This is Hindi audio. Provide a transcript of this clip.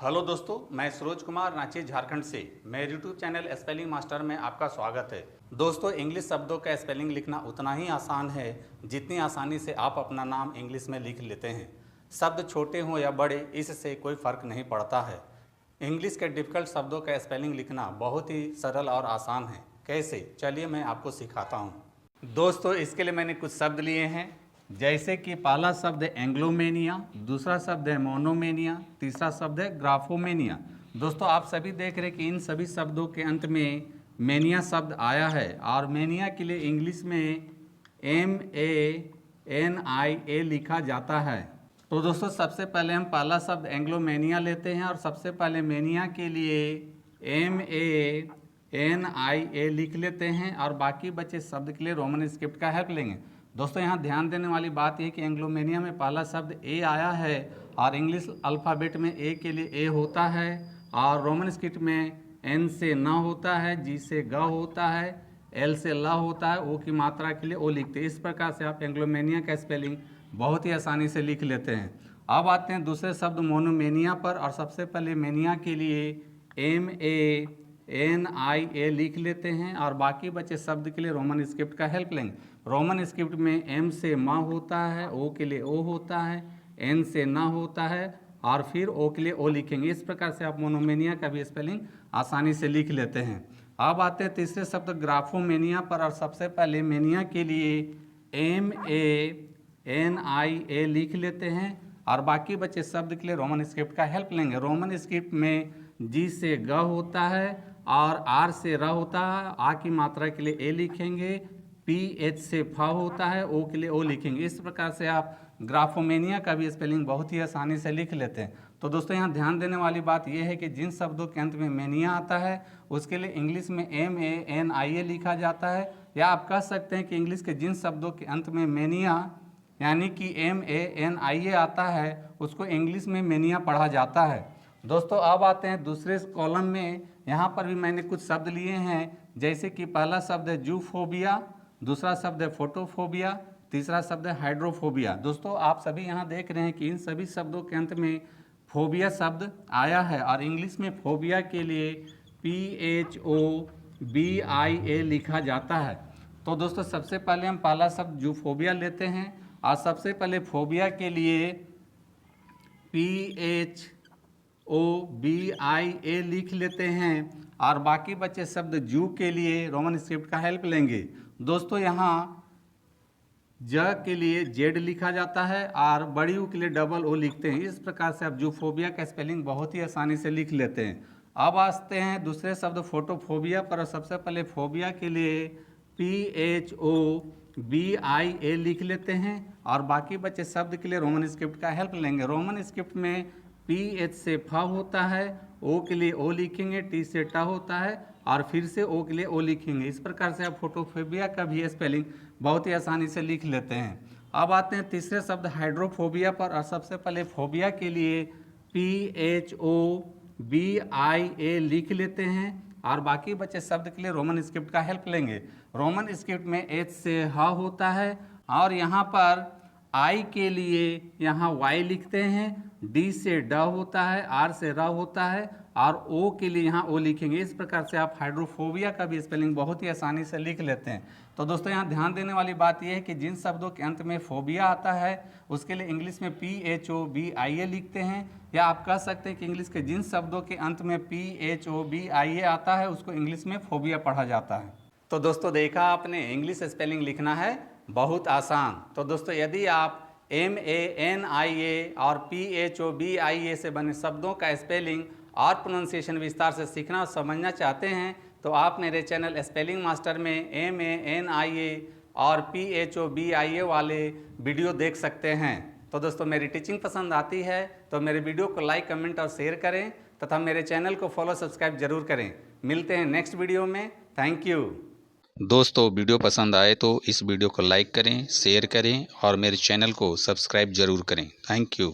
हेलो दोस्तों, मैं सरोज कुमार रांची झारखंड से मेरे यूट्यूब चैनल स्पेलिंग मास्टर में आपका स्वागत है। दोस्तों, इंग्लिश शब्दों का स्पेलिंग लिखना उतना ही आसान है जितनी आसानी से आप अपना नाम इंग्लिश में लिख लेते हैं। शब्द छोटे हों या बड़े, इससे कोई फ़र्क नहीं पड़ता है। इंग्लिश के डिफ़िकल्ट शब्दों का स्पेलिंग लिखना बहुत ही सरल और आसान है। कैसे, चलिए मैं आपको सिखाता हूँ। दोस्तों, इसके लिए मैंने कुछ शब्द लिए हैं, जैसे कि पहला शब्द है एंग्लोमेनिया, दूसरा शब्द है मोनोमेनिया, तीसरा शब्द है ग्राफोमेनिया। दोस्तों, आप सभी देख रहे हैं कि इन सभी शब्दों के अंत में मेनिया शब्द आया है और मेनिया के लिए इंग्लिश में MANIA लिखा जाता है। तो दोस्तों, सबसे पहले हम पहला शब्द एंग्लोमेनिया लेते हैं और सबसे पहले मेनिया के लिए MANIA लिख लेते हैं और बाकी बचे शब्द के लिए रोमन स्क्रिप्ट का हेल्प लेंगे। दोस्तों, यहाँ ध्यान देने वाली बात यह कि एंग्लोमेनिया में पहला शब्द ए आया है और इंग्लिश अल्फ़ाबेट में ए के लिए ए होता है और रोमन स्क्रिप्ट में एन से न होता है, जी से ग होता है, एल से ल होता है, ओ की मात्रा के लिए ओ लिखते हैं। इस प्रकार से आप एंग्लोमेनिया का स्पेलिंग बहुत ही आसानी से लिख लेते हैं। अब आते हैं दूसरे शब्द मोनोमेनिया पर और सबसे पहले मेनिया के लिए MANIA लिख लेते हैं और बाकी बचे शब्द के लिए रोमन स्क्रिप्ट का हेल्प लेंगे। रोमन स्क्रिप्ट में M से म होता है, O के लिए O होता है, N से न होता है और फिर O के लिए O लिखेंगे। इस प्रकार से आप मोनोमेनिया का भी स्पेलिंग आसानी से लिख लेते हैं। अब आते हैं तीसरे शब्द ग्राफोमेनिया पर और सबसे पहले मेनिया के लिए MANIA लिख लेते हैं और बाकी बचे शब्द के लिए रोमन स्क्रिप्ट का हेल्प लेंगे। रोमन स्क्रिप्ट में G से ग होता है और R से र होता है, आ की मात्रा के लिए ए लिखेंगे, PH से फ होता है, O के लिए O लिखेंगे। इस प्रकार से आप ग्राफोमेनिया का भी स्पेलिंग बहुत ही आसानी से लिख लेते हैं। तो दोस्तों, यहाँ ध्यान देने वाली बात यह है कि जिन शब्दों के अंत में मेनिया आता है उसके लिए इंग्लिश में MANIA लिखा जाता है, या आप कह सकते हैं कि इंग्लिश के जिन शब्दों के अंत में मेनिया यानी कि MANIA आता है उसको इंग्लिश में मेनिया पढ़ा जाता है। दोस्तों, अब आते हैं दूसरे कॉलम में। यहाँ पर भी मैंने कुछ शब्द लिए हैं, जैसे कि पहला शब्द है जूफोबिया, दूसरा शब्द है फोटोफोबिया, तीसरा शब्द है हाइड्रोफोबिया। दोस्तों, आप सभी यहाँ देख रहे हैं कि इन सभी शब्दों के अंत में फोबिया शब्द आया है और इंग्लिश में फोबिया के लिए PHOBIA लिखा जाता है। तो दोस्तों, सबसे पहले हम पहला शब्द जूफोबिया लेते हैं और सबसे पहले फोबिया के लिए PHOBIA लिख लेते हैं और बाकी बचे शब्द जू के लिए रोमन स्क्रिप्ट का हेल्प लेंगे। दोस्तों, यहाँ ज के लिए जेड लिखा जाता है और बड़ी यू के लिए डबल ओ लिखते हैं। इस प्रकार से आप जूफोबिया का स्पेलिंग बहुत ही आसानी से लिख लेते हैं। अब आते हैं दूसरे शब्द फोटोफोबिया पर। सबसे पहले फोबिया के लिए PHOBIA लिख लेते हैं और बाकी बचे शब्द के लिए रोमन स्क्रिप्ट का हेल्प लेंगे। रोमन स्क्रिप्ट में PH से फ होता है, O के लिए O लिखेंगे, T से ट होता है और फिर से O के लिए O लिखेंगे। इस प्रकार से आप फोटोफोबिया का भी स्पेलिंग बहुत ही आसानी से लिख लेते हैं। अब आते हैं तीसरे शब्द हाइड्रोफोबिया पर और सबसे पहले फोबिया के लिए PHOBIA लिख लेते हैं और बाकी बचे शब्द के लिए रोमन स्क्रिप्ट का हेल्प लेंगे। रोमन स्क्रिप्ट में H से ह होता है और यहाँ पर I के लिए यहाँ Y लिखते हैं, D से ड होता है, R से र होता है और O के लिए यहाँ O लिखेंगे। इस प्रकार से आप हाइड्रोफोबिया का भी स्पेलिंग बहुत ही आसानी से लिख लेते हैं। तो दोस्तों, यहाँ ध्यान देने वाली बात यह है कि जिन शब्दों के अंत में फोबिया आता है उसके लिए इंग्लिश में PHOBIA लिखते हैं, या आप कह सकते हैं कि इंग्लिश के जिन शब्दों के अंत में PHOBIA आता है उसको इंग्लिश में फोबिया पढ़ा जाता है। तो दोस्तों, देखा आपने, इंग्लिश स्पेलिंग लिखना है बहुत आसान। तो दोस्तों, यदि आप MANIA और PHOBIA से बने शब्दों का स्पेलिंग और प्रोनाउंसिएशन विस्तार से सीखना और समझना चाहते हैं तो आप मेरे चैनल स्पेलिंग मास्टर में MANIA और PHOBIA वाले वीडियो देख सकते हैं। तो दोस्तों, मेरी टीचिंग पसंद आती है तो मेरे वीडियो को लाइक, कमेंट और शेयर करें तथा मेरे चैनल को फॉलो, सब्सक्राइब जरूर करें। मिलते हैं नेक्स्ट वीडियो में। Thank you. दोस्तों, वीडियो पसंद आए तो इस वीडियो को लाइक करें, शेयर करें और मेरे चैनल को सब्सक्राइब जरूर करें। Thank you.